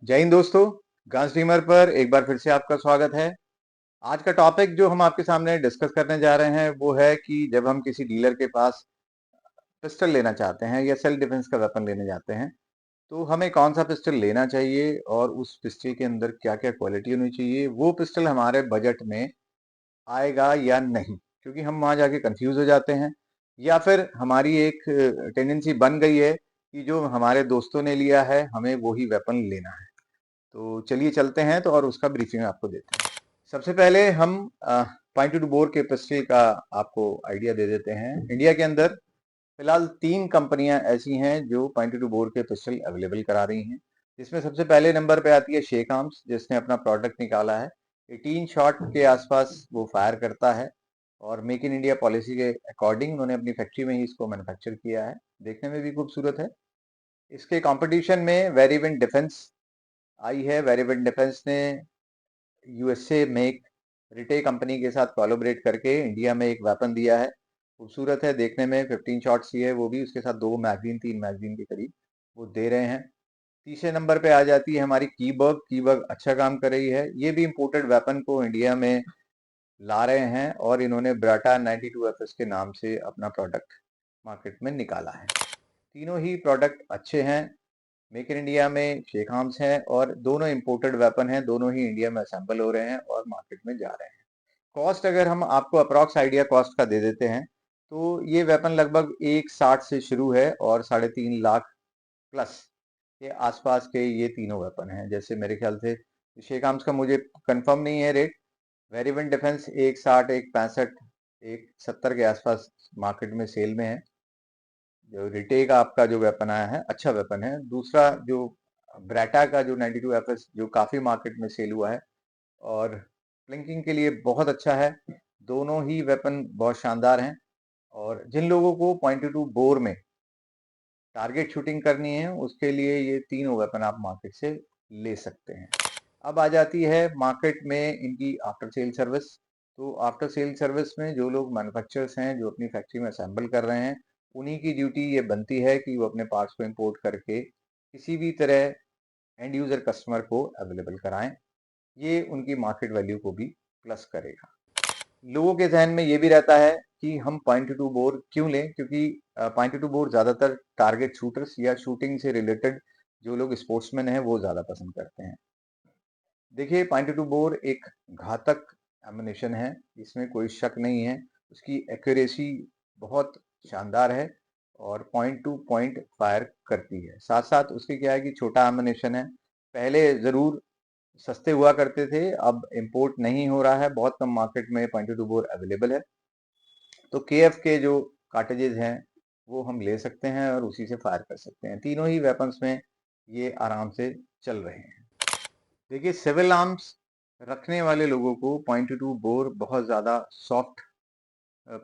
जय हिंद दोस्तों। Gun streamer पर एक बार फिर से आपका स्वागत है। आज का टॉपिक जो हम आपके सामने डिस्कस करने जा रहे हैं वो है कि जब हम किसी डीलर के पास पिस्टल लेना चाहते हैं या सेल्फ डिफेंस का वेपन लेने जाते हैं तो हमें कौन सा पिस्टल लेना चाहिए और उस पिस्टल के अंदर क्या क्या क्वालिटी होनी चाहिए, वो पिस्टल हमारे बजट में आएगा या नहीं, क्योंकि हम वहां जाके कंफ्यूज हो जाते हैं। या फिर हमारी एक टेंडेंसी बन गई है कि जो हमारे दोस्तों ने लिया है हमें वही वेपन लेना है। तो चलिए चलते हैं तो और उसका ब्रीफिंग आपको देते हैं। सबसे पहले हम पॉइंट टू बोर के पिस्टल का आपको आइडिया दे देते हैं। इंडिया के अंदर फिलहाल 3 कंपनियां ऐसी हैं जो पॉइंट टू बोर के पिस्टल अवेलेबल करा रही हैं, जिसमें सबसे पहले नंबर पे आती है शेख आर्म्स, जिसने अपना प्रोडक्ट निकाला है। 18 शॉट के आसपास वो फायर करता है और मेक इन इंडिया पॉलिसी के अकॉर्डिंग उन्होंने अपनी फैक्ट्री में ही इसको मैन्युफैक्चर किया है। देखने में भी खूबसूरत है। इसके कंपटीशन में वेरिएंट डिफेंस आई है। वेरिएंट डिफेंस ने यूएसए में एक रिटे कंपनी के साथ कोलैबोरेट करके इंडिया में एक वेपन दिया है। खूबसूरत है देखने में, 15 शॉट्स ही है वो भी, उसके साथ 2 मैगजीन 3 मैगजीन के करीब वो दे रहे हैं। तीसरे नंबर पे आ जाती है हमारी कीबर्ग। कीबर्ग अच्छा काम कर रही है। ये भी इंपोर्टेड वेपन को इंडिया में ला रहे हैं और इन्होंने ब्राटा 92FS के नाम से अपना प्रोडक्ट मार्केट में निकाला है। तीनों ही प्रोडक्ट अच्छे हैं। मेक इन इंडिया में शेख आर्म्स हैं और दोनों इंपोर्टेड वेपन हैं, दोनों ही इंडिया में असेंबल हो रहे हैं और मार्केट में जा रहे हैं। कॉस्ट अगर हम आपको अप्रॉक्स आइडिया कॉस्ट का दे देते हैं तो ये वेपन लगभग 160 से शुरू है और 3.5 लाख प्लस के आसपास के ये तीनों वेपन हैं। जैसे मेरे ख्याल से शेख आर्म्स का मुझे कंफर्म नहीं है रेट। वेरिएंट डिफेंस 160, 165, 170 के आसपास मार्केट में सेल में है। जो रिटे का आपका जो वेपन आया है अच्छा वेपन है। दूसरा जो ब्राटा का जो 92FS जो काफी मार्केट में सेल हुआ है और फ्लिंकिंग के लिए बहुत अच्छा है। दोनों ही वेपन बहुत शानदार हैं और जिन लोगों को पॉइंट टू बोर में टारगेट शूटिंग करनी है उसके लिए ये तीनों वेपन आप मार्केट से ले सकते हैं। अब आ जाती है मार्केट में इनकी आफ्टर सेल सर्विस। तो आफ्टर सेल सर्विस में जो लोग मैन्युफैक्चरर्स हैं जो अपनी फैक्ट्री में असेंबल कर रहे हैं, उन्हीं की ड्यूटी ये बनती है कि वो अपने पार्ट्स को इंपोर्ट करके किसी भी तरह एंड यूजर कस्टमर को अवेलेबल कराएं। ये उनकी मार्केट वैल्यू को भी प्लस करेगा। लोगों के जहन में ये भी रहता है कि हम पॉइंट टू बोर क्यों लें, क्योंकि पॉइंट टू बोर ज्यादातर टारगेट शूटर्स या शूटिंग से रिलेटेड जो लोग स्पोर्ट्समैन हैं वो ज्यादा पसंद करते हैं। देखिए, पॉइंट टू बोर एक घातक एमुनेशन है, इसमें कोई शक नहीं है। उसकी एक्यूरेसी बहुत शानदार है और पॉइंट टू पॉइंट फायर करती है। साथ साथ उसकी क्या है कि छोटा एमुनेशन है। पहले जरूर सस्ते हुआ करते थे, अब इंपोर्ट नहीं हो रहा है, बहुत कम मार्केट में पॉइंट टू बोर अवेलेबल है। तो केएफ के जो कार्टेजेस हैं वो हम ले सकते हैं और उसी से फायर कर सकते हैं। तीनों ही वेपन्स में ये आराम से चल रहे हैं। देखिए, सिविल आर्म्स रखने वाले लोगों को पॉइंट टू बोर बहुत ज़्यादा सॉफ्ट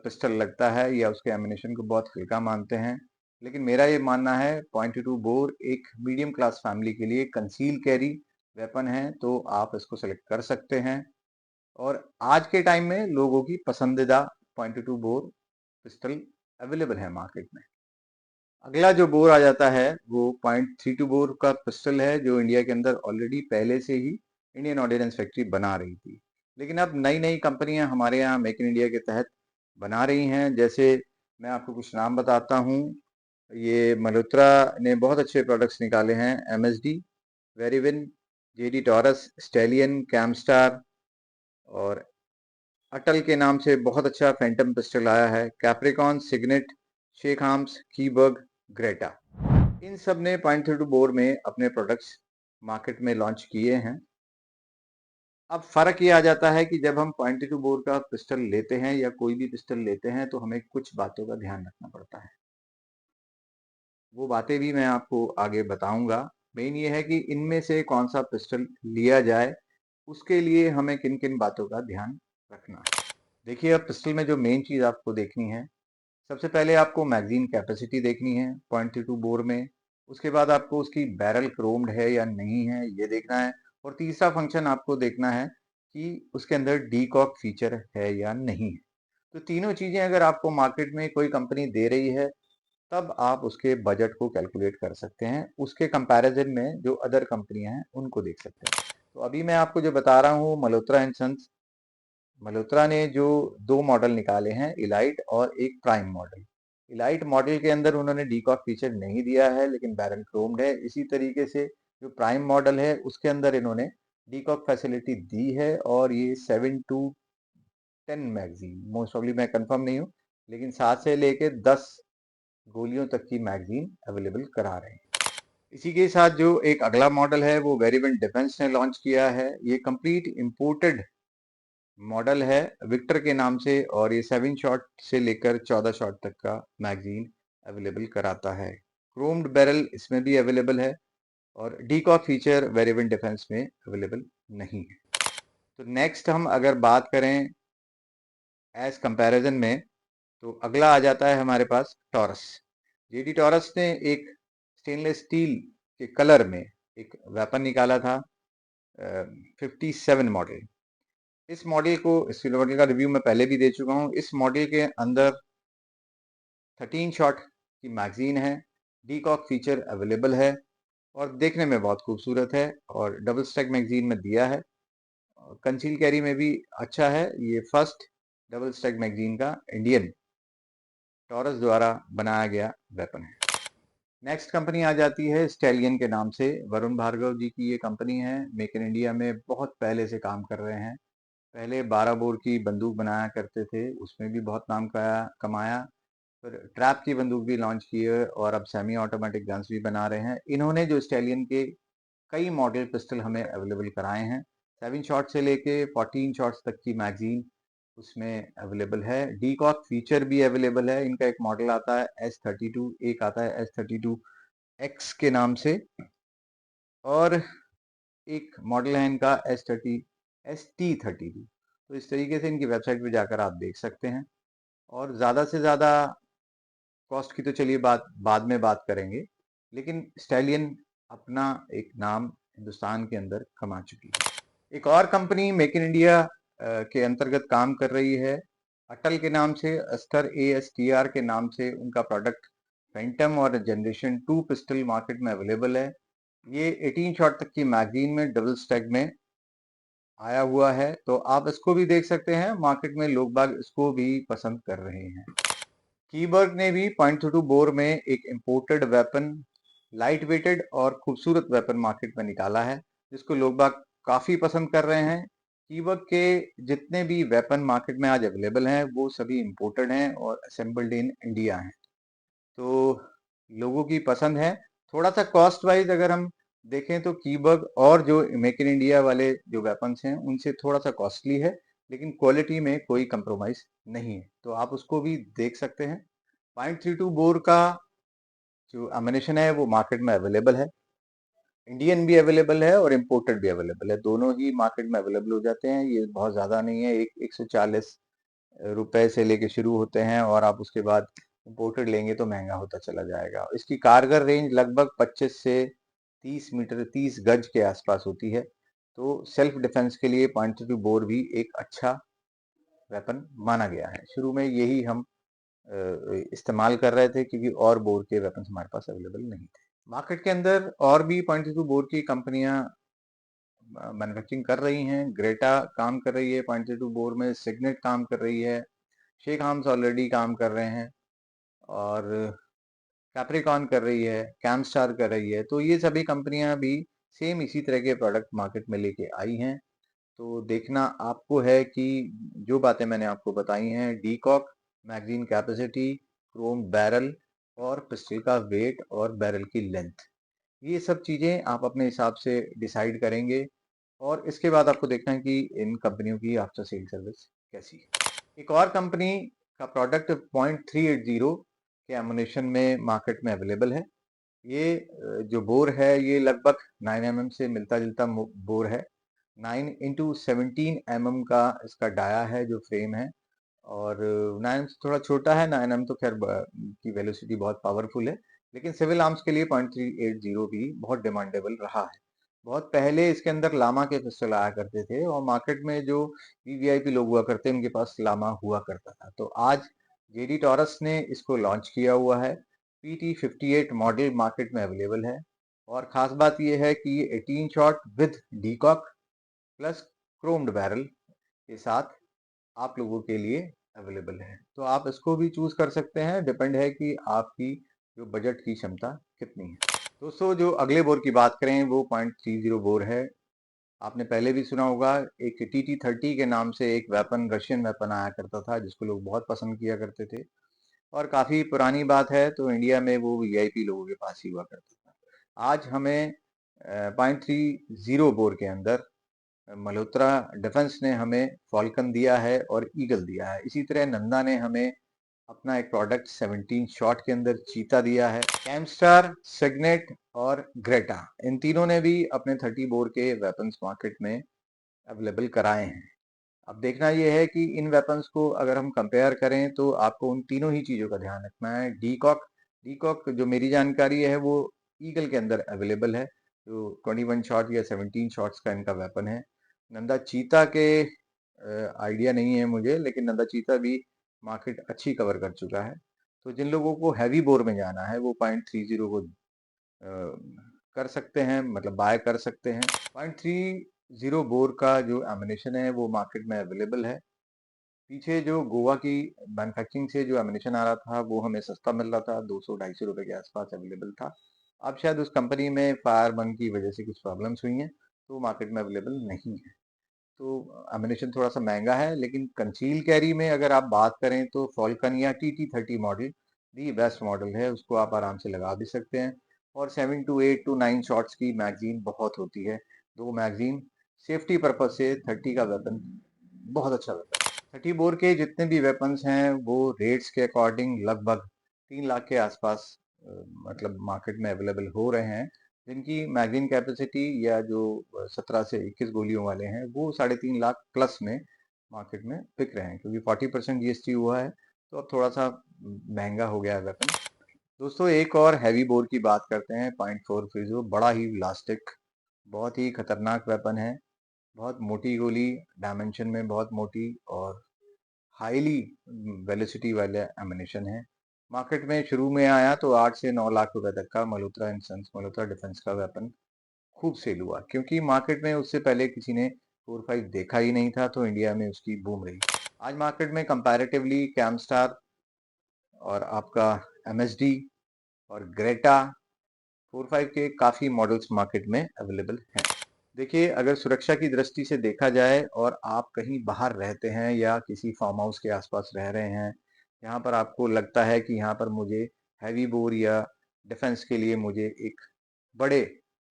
पिस्टल लगता है या उसके एमिनेशन को बहुत हल्का मानते हैं। लेकिन मेरा ये मानना है पॉइंट टू बोर एक मीडियम क्लास फैमिली के लिए कंसील कैरी वेपन है, तो आप इसको सेलेक्ट कर सकते हैं। और आज के टाइम में लोगों की पसंदीदा point two bore pistol available है मार्केट में। अगला जो बोर आ जाता है वो .32 बोर का पिस्टल है, जो इंडिया के अंदर ऑलरेडी पहले से ही इंडियन ऑर्डिनेंस फैक्ट्री बना रही थी। लेकिन अब नई नई कंपनियां हमारे यहाँ मेक इन इंडिया के तहत बना रही हैं। जैसे मैं आपको कुछ नाम बताता हूँ। ये मल्होत्रा ने बहुत अच्छे प्रोडक्ट्स निकाले हैं। MSD, वेरिविन, JD टॉरस, स्टेलियन, कैमस्टार और अटल के नाम से बहुत अच्छा फैंटम पिस्टल आया है। कैप्रिकॉन, सिग्नेट, शेख आर्म्स, कीबर्ग, ग्रेटा, इन सब ने .32 बोर में अपने प्रोडक्ट्स मार्केट में लॉन्च किए हैं। अब फर्क ये आ जाता है कि जब हम .32 बोर का पिस्टल लेते हैं या कोई भी पिस्टल लेते हैं तो हमें कुछ बातों का ध्यान रखना पड़ता है। वो बातें भी मैं आपको आगे बताऊंगा। मेन ये है कि इनमें से कौन सा पिस्टल लिया जाए, उसके लिए हमें किन किन बातों का ध्यान रखना है। देखिए, अब पिस्टल में जो मेन चीज आपको देखनी है, सबसे पहले आपको मैगजीन कैपेसिटी देखनी है .32 बोर में। उसके बाद आपको उसकी बैरल क्रोम्ड है या नहीं है ये देखना है। और तीसरा फंक्शन आपको देखना है कि उसके अंदर डीकॉक फीचर है या नहीं है। तो तीनों चीजें अगर आपको मार्केट में कोई कंपनी दे रही है तब आप उसके बजट को कैलकुलेट कर सकते हैं। उसके कंपैरिजन में जो अदर कंपनियां हैं उनको देख सकते हैं। तो अभी मैं आपको जो बता रहा हूँ मल्होत्रा एंड सन्स, मल्होत्रा ने जो 2 मॉडल निकाले हैं, इलाइट और एक प्राइम मॉडल। इलाइट मॉडल के अंदर उन्होंने डीकॉक फीचर नहीं दिया है, लेकिन बैरल क्रोम्ड है। इसी तरीके से जो प्राइम मॉडल है उसके अंदर इन्होंने डीकॉक फैसिलिटी दी है, और ये 7 to 10 मैगजीन, मोस्ट ऑब्ली मैं कंफर्म नहीं हूँ, लेकिन 7 से लेके 10 गोलियों तक की मैगजीन अवेलेबल करा रहे हैं। इसी के साथ जो एक अगला मॉडल है वो वेरिएबल डिफेंस ने लॉन्च किया है। ये कंप्लीट इंपोर्टेड मॉडल है विक्टर के नाम से, और ये 7 शॉट से लेकर 14 शॉट तक का मैगजीन अवेलेबल कराता है। क्रोम्ड बैरल इसमें भी अवेलेबल है, और डीकॉक फीचर वेरिएबल डिफेंस में अवेलेबल नहीं है। तो नेक्स्ट हम अगर बात करें एज कंपैरिजन में, तो अगला आ जाता है हमारे पास टॉरस। जेडी टॉरस ने एक स्टेनलेस स्टील के कलर में एक वेपन निकाला था, 57 मॉडल। इस मॉडल का रिव्यू मैं पहले भी दे चुका हूँ। इस मॉडल के अंदर 13 शॉट की मैगजीन है, डीकॉक फीचर अवेलेबल है, और देखने में बहुत खूबसूरत है, और डबल स्टैक मैगजीन में दिया है। कंसील कैरी में भी अच्छा है। ये फर्स्ट डबल स्टैक मैगजीन का इंडियन टॉरस द्वारा बनाया गया वेपन है। नेक्स्ट कंपनी आ जाती है स्टैलियन के नाम से। वरुण भार्गव जी की ये कंपनी है, मेक इन इंडिया में बहुत पहले से काम कर रहे हैं। पहले 12 बोर की बंदूक बनाया करते थे, उसमें भी बहुत नाम कमाया। फिर ट्रैप की बंदूक भी लॉन्च की है, और अब सेमी ऑटोमेटिक गन्स भी बना रहे हैं। इन्होंने जो स्टैलियन के कई मॉडल पिस्टल हमें अवेलेबल कराए हैं। 7 शॉट से लेके 14 शॉट्स तक की मैगजीन उसमें अवेलेबल है। डीकॉक फीचर भी अवेलेबल है। इनका एक मॉडल आता है S32, एक आता है S32X के नाम से, और एक मॉडल है इनका ST32। तो इस तरीके से इनकी वेबसाइट पे जाकर आप देख सकते हैं। और ज़्यादा से ज़्यादा कॉस्ट की तो चलिए बाद में बात करेंगे, लेकिन स्टैलियन अपना एक नाम हिंदुस्तान के अंदर कमा चुकी है। एक और कंपनी मेक इन इंडिया के अंतर्गत काम कर रही है, अटल के नाम से, अस्टर ASTR के नाम से उनका प्रोडक्ट फैंटम और जनरेशन 2 पिस्टल मार्केट में अवेलेबल है। ये 18 शॉट तक की मैगजीन में डबल स्टैक में आया हुआ है, तो आप इसको भी देख सकते हैं। मार्केट में लोग बाग इसको भी पसंद कर रहे हैं। कीबर्ग ने भी .32 बोर में एक इंपोर्टेड वेपन, लाइट वेटेड और खूबसूरत वेपन मार्केट में निकाला है, जिसको लोग बाग काफी पसंद कर रहे हैं। कीबर्ग के जितने भी वेपन मार्केट में आज अवेलेबल हैं वो सभी इंपोर्टेड हैं और असेंबल्ड इन इंडिया हैं, तो लोगों की पसंद है। थोड़ा सा कॉस्ट वाइज अगर हम देखें तो कीबर्ग और जो मेक इन इंडिया वाले जो वेपन्स हैं उनसे थोड़ा सा कॉस्टली है, लेकिन क्वालिटी में कोई कंप्रोमाइज नहीं है, तो आप उसको भी देख सकते हैं। .32 बोर का जो अम्यूनिशन है वो मार्केट में अवेलेबल है, इंडियन भी अवेलेबल है और इम्पोर्टेड भी अवेलेबल है। दोनों ही मार्केट में अवेलेबल हो जाते हैं। ये बहुत ज़्यादा नहीं है, 140 रुपए से लेके शुरू होते हैं, और आप उसके बाद इम्पोर्टेड लेंगे तो महंगा होता चला जाएगा। इसकी कारगर रेंज लगभग 25 से 30 मीटर, 30 गज के आसपास होती है। तो सेल्फ डिफेंस के लिए .32 बोर भी एक अच्छा वेपन माना गया है। शुरू में यही हम इस्तेमाल कर रहे थे, क्योंकि और बोर के वेपन्स हमारे पास अवेलेबल नहीं थे। मार्केट के अंदर और भी .32 बोर की कंपनियां मैन्युफैक्चरिंग कर रही हैं। ग्रेटा काम कर रही है .32 बोर में, सिग्नेट काम कर रही है, शेख हाम्स ऑलरेडी काम कर रहे हैं, और कैप्रिकॉन कर रही है, कैमस्टार कर रही है। तो ये सभी कंपनियां भी सेम इसी तरह के प्रोडक्ट मार्केट में लेके आई हैं। तो देखना आपको है कि जो बातें मैंने आपको बताई हैं, de Kock, magazine capacity, Chrome barrel, और पिस्टल का वेट और बैरल की लेंथ, ये सब चीज़ें आप अपने हिसाब से डिसाइड करेंगे, और इसके बाद आपको देखना है कि इन कंपनियों की आफ्टर सेल सर्विस कैसी है। एक और कंपनी का प्रोडक्ट .380 के एमुनेशन में मार्केट में अवेलेबल है। ये जो बोर है ये लगभग 9 mm से मिलता जुलता बोर है। 9x17 mm का इसका डाया है जो फ्रेम है, और 9 से थोड़ा छोटा है। 9 mm तो खैर की वेलोसिटी बहुत पावरफुल है, लेकिन सिविल आर्म्स के लिए .380 भी बहुत डिमांडेबल रहा है। बहुत पहले इसके अंदर लामा के पिस्टल आया करते थे, और मार्केट में जो वीवीआईपी लोग हुआ करते हैं उनके पास लामा हुआ करता था। तो आज जेडी टॉरस ने इसको लॉन्च किया हुआ है, PT-58 मॉडल मार्केट में अवेलेबल है और ख़ास बात यह है कि ये 18 shot with decock plus chromed barrel के साथ आप लोगों के लिए अवेलेबल है। तो आप इसको भी चूज़ कर सकते हैं, डिपेंड है कि आपकी जो बजट की क्षमता कितनी है। दोस्तों, जो अगले बोर की बात करें वो 0.30 बोर है। आपने पहले भी सुना होगा, एक TT-30 के नाम से एक वेपन, रशियन वेपन आया करता था जिसको लोग बहुत पसंद किया करते थे और काफ़ी पुरानी बात है, तो इंडिया में वो वीआईपी लोगों के पास ही हुआ करता था। आज हमें 0.30 बोर के अंदर मल्होत्रा डिफेंस ने हमें फॉल्कन दिया है और ईगल दिया है। इसी तरह नंदा ने हमें अपना एक प्रोडक्ट 17 शॉट के अंदर चीता दिया है। कैमस्टार, सिग्नेट और ग्रेटा, इन तीनों ने भी अपने 30 बोर के वेपन्स मार्केट में अवेलेबल कराए हैं। अब देखना यह है कि इन वेपन्स को अगर हम कंपेयर करें तो आपको उन तीनों ही चीज़ों का ध्यान रखना है। डीकॉक डीकॉक जो मेरी जानकारी है वो ईगल के अंदर अवेलेबल है, जो 21 शॉट या 17 शॉट्स का इनका वेपन है। नंदा चीता के आइडिया नहीं है मुझे, लेकिन नंदा चीता भी मार्केट अच्छी कवर कर चुका है। तो जिन लोगों को हैवी बोर में जाना है वो 0.30 को कर सकते हैं, मतलब बाय कर सकते हैं। 0.30 बोर का जो एमिनेशन है वो मार्केट में अवेलेबल है। पीछे जो गोवा की मैन्युफैक्चरिंग से जो एमिनेशन आ रहा था वो हमें सस्ता मिल रहा था, 200-250 रुपए के आसपास अवेलेबल था। अब शायद उस कंपनी में फायर बर्न की वजह से कुछ प्रॉब्लम्स हुई हैं, तो मार्केट में अवेलेबल नहीं है। तो एमिनेशन थोड़ा सा महंगा है, लेकिन कंसील कैरी में अगर आप बात करें तो फॉल्कन या TT-30 model the best model है, उसको आप आराम से लगा भी सकते हैं। और 7 to 8 to 9 शॉट्स की मैगजीन बहुत होती है। दो मैगजीन सेफ्टी पर्पज से 30 का वेपन बहुत अच्छा वेपन है। 30 बोर के जितने भी वेपन्स हैं वो रेट्स के अकॉर्डिंग लगभग 3 लाख के आसपास मतलब मार्केट में अवेलेबल हो रहे हैं, जिनकी मैगजीन कैपेसिटी या जो 17 से 21 गोलियों वाले हैं वो 3.5 लाख प्लस में मार्केट में बिक रहे हैं, क्योंकि 40% जीएसटी हुआ है तो अब थोड़ा सा महंगा हो गया है वेपन। दोस्तों, एक और हैवी बोर की बात करते हैं, 0.4 बड़ा ही इलास्टिक, बहुत ही खतरनाक वेपन है। बहुत मोटी गोली, डायमेंशन में बहुत मोटी और हाईली वेलोसिटी वाले एमिनेशन है। मार्केट में शुरू में आया तो 8 से 9 लाख रुपए तक का Malhotra and sons, Malhotra defence का वेपन खूब सेल हुआ, क्योंकि मार्केट में उससे पहले किसी ने 4-5 देखा ही नहीं था, तो इंडिया में उसकी बूम रही। आज मार्केट में कंपैरेटिवली कैमस्टार और आपका एमएसडी और ग्रेटा 4-5 के काफ़ी मॉडल्स मार्केट में अवेलेबल हैं। देखिए, अगर सुरक्षा की दृष्टि से देखा जाए और आप कहीं बाहर रहते हैं या किसी फार्म हाउस के आसपास रह रहे हैं, यहाँ पर आपको लगता है कि यहाँ पर मुझे हैवी बोर या डिफेंस के लिए मुझे एक बड़े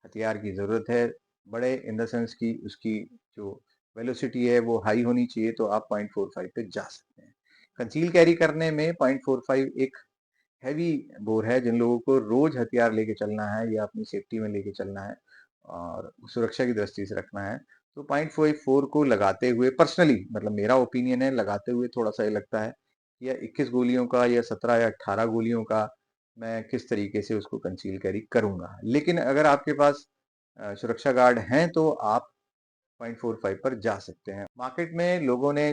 हथियार की ज़रूरत है, बड़े इन द सेंस कि उसकी जो वेलोसिटी है वो हाई होनी चाहिए, तो आप 0.45 पे जा सकते हैं। कंसील कैरी करने में 0.45 एक हैवी बोर है, जिन लोगों को रोज हथियार लेके चलना है या अपनी सेफ्टी में लेके चलना है और सुरक्षा की दृष्टि से रखना है, तो 0.44 को लगाते हुए, पर्सनली मतलब मेरा ओपिनियन है, लगाते हुए थोड़ा सा ये लगता है कि या 21 गोलियों का या 17 या 18 गोलियों का मैं किस तरीके से उसको कंसील कैरी करूंगा। लेकिन अगर आपके पास सुरक्षा गार्ड हैं तो आप 0.45 पर जा सकते हैं। मार्केट में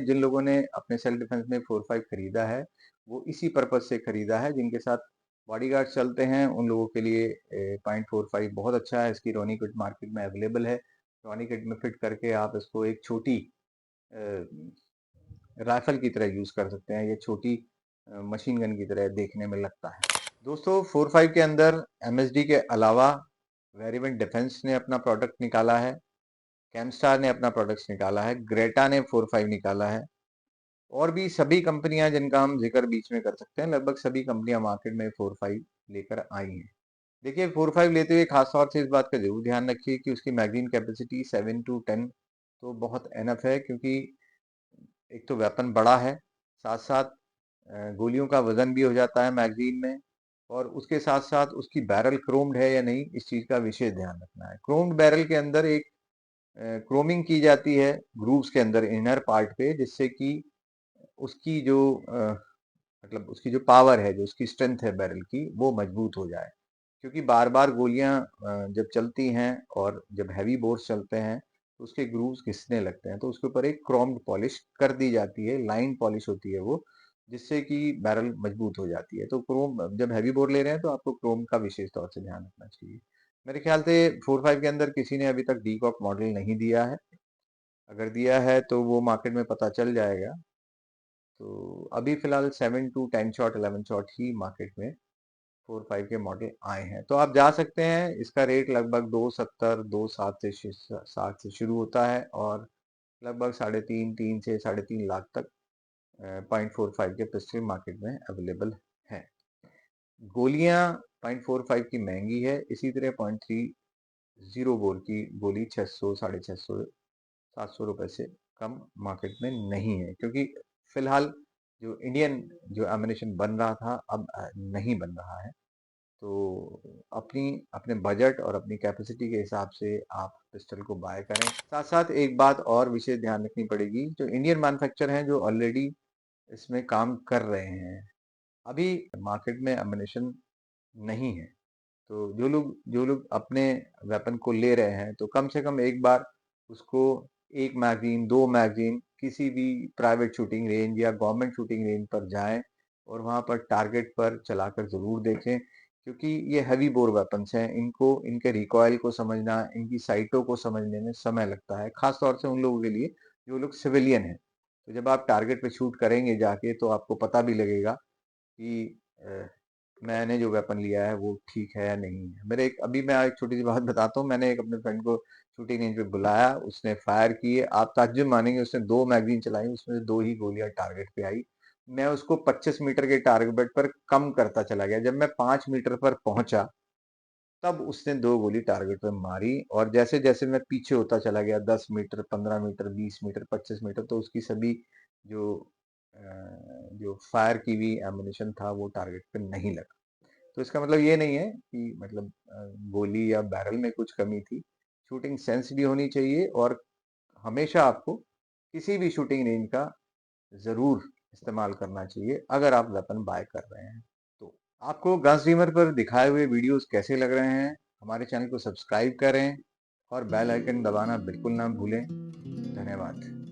जिन लोगों ने अपने सेल्फ डिफेंस में 4-5 खरीदा है, वो इसी पर्पज से खरीदा है। जिनके साथ बॉडीगार्ड चलते हैं उन लोगों के लिए 0.45 बहुत अच्छा है। इसकी रोनी किट मार्केट में अवेलेबल है। रोनी किट में फिट करके आप इसको एक छोटी राइफल की तरह यूज कर सकते हैं। ये छोटी मशीन गन की तरह देखने में लगता है। दोस्तों, 4-5 के अंदर एमएसडी के अलावा वेरिएंट डिफेंस ने अपना प्रोडक्ट निकाला है, कैमस्टार ने अपना प्रोडक्ट्स निकाला है, ग्रेटा ने 4-5 निकाला है और भी सभी कंपनियां जिनका हम जिक्र बीच में कर सकते हैं, लगभग सभी कंपनियां मार्केट में 4-5 लेकर आई हैं। देखिए, 4-5 लेते हुए खास तौर से इस बात का जरूर ध्यान रखिए कि उसकी मैगजीन कैपेसिटी 7 to 10 तो बहुत एनफ है, क्योंकि एक तो वेपन बड़ा है, साथ साथ गोलियों का वजन भी हो जाता है मैगजीन में, और उसके साथ साथ उसकी बैरल क्रोम्ड है या नहीं, इस चीज का विशेष ध्यान रखना है। क्रोम्ड बैरल के अंदर एक क्रोमिंग की जाती है ग्रूव्स के अंदर इनर पार्ट पे, जिससे कि उसकी जो मतलब उसकी जो पावर है, जो उसकी स्ट्रेंथ है बैरल की, वो मजबूत हो जाए। क्योंकि बार बार गोलियां जब चलती हैं और जब हैवी बोर्स चलते हैं तो उसके ग्रूव्स घिसने लगते हैं, तो उसके ऊपर एक क्रोम्ड पॉलिश कर दी जाती है, लाइन पॉलिश होती है वो, जिससे कि बैरल मजबूत हो जाती है। तो क्रोम जब हैवी बोर ले रहे हैं तो आपको क्रोम का विशेष तौर से ध्यान रखना चाहिए। मेरे ख्याल से 4-5 के अंदर किसी ने अभी तक डीकॉक मॉडल नहीं दिया है। अगर दिया है तो वो मार्केट में पता चल जाएगा। तो अभी फिलहाल 7 टू 10 शॉट 11 शॉट ही मार्केट में 4-5 के मॉडल आए हैं। तो आप जा सकते हैं। इसका रेट लगभग 270 260 से 60 से शुरू होता है और लगभग 3.5 से 3.5 लाख तक 0.45 के पिस्टल मार्केट में अवेलेबल है। गोलियां 0.45 की महंगी है। इसी तरह 0.30 बोर की गोली 600 650 700 रुपए से कम मार्केट में नहीं है, क्योंकि फिलहाल जो इंडियन जो एमिनेशन बन रहा था अब नहीं बन रहा है। तो अपनी अपने बजट और अपनी कैपेसिटी के हिसाब से आप पिस्टल को बाय करें। साथ साथ एक बात और विशेष ध्यान रखनी पड़ेगी, जो इंडियन मैन्युफैक्चर हैं जो ऑलरेडी इसमें काम कर रहे हैं, अभी मार्केट में एमिनेशन नहीं है। तो जो लोग अपने वेपन को ले रहे हैं तो कम से कम एक बार उसको 1 मैगजीन 2 मैगजीन किसी भी प्राइवेट शूटिंग रेंज या गवर्नमेंट शूटिंग रेंज पर जाएं और वहां पर टारगेट पर चलाकर जरूर देखें, क्योंकि ये हैवी बोर वेपन्स हैं। इनको इनके रिकॉयल को समझना, इनकी साइटों को समझने में समय लगता है, खास तौर से उन लोगों के लिए जो लोग सिविलियन हैं। तो जब आप टारगेट पे शूट करेंगे जाके तो आपको पता भी लगेगा कि मैंने जो वेपन लिया है वो ठीक है या नहीं है। अभी मैं एक छोटी सी बात बताता हूँ। मैंने एक अपने फ्रेंड को शूटिंग रेंज पे बुलाया, उसने फायर किए, आप ताज्जुब मानेंगे, उसने 2 मैगजीन चलाई, उसमें से 2 ही गोलियां टारगेट पे आई। मैं उसको 25 मीटर के टारगेट पर कम करता चला गया। जब मैं 5 मीटर पर पहुंचा तब उसने 2 गोली टारगेट पे मारी, और जैसे जैसे मैं पीछे होता चला गया 10 मीटर 15 मीटर 20 मीटर 25 मीटर, तो उसकी सभी जो जो फायर की हुई एमुनिशन था वो टारगेट पे नहीं लगा। तो इसका मतलब ये नहीं है कि मतलब गोली या बैरल में कुछ कमी थी। शूटिंग सेंस भी होनी चाहिए, और हमेशा आपको किसी भी शूटिंग रेंज का जरूर इस्तेमाल करना चाहिए अगर आप वेपन बाय कर रहे हैं। तो आपको गन स्ट्रीमर पर दिखाए हुए वीडियोस कैसे लग रहे हैं? हमारे चैनल को सब्सक्राइब करें और बेल आइकन दबाना बिल्कुल ना भूलें। धन्यवाद।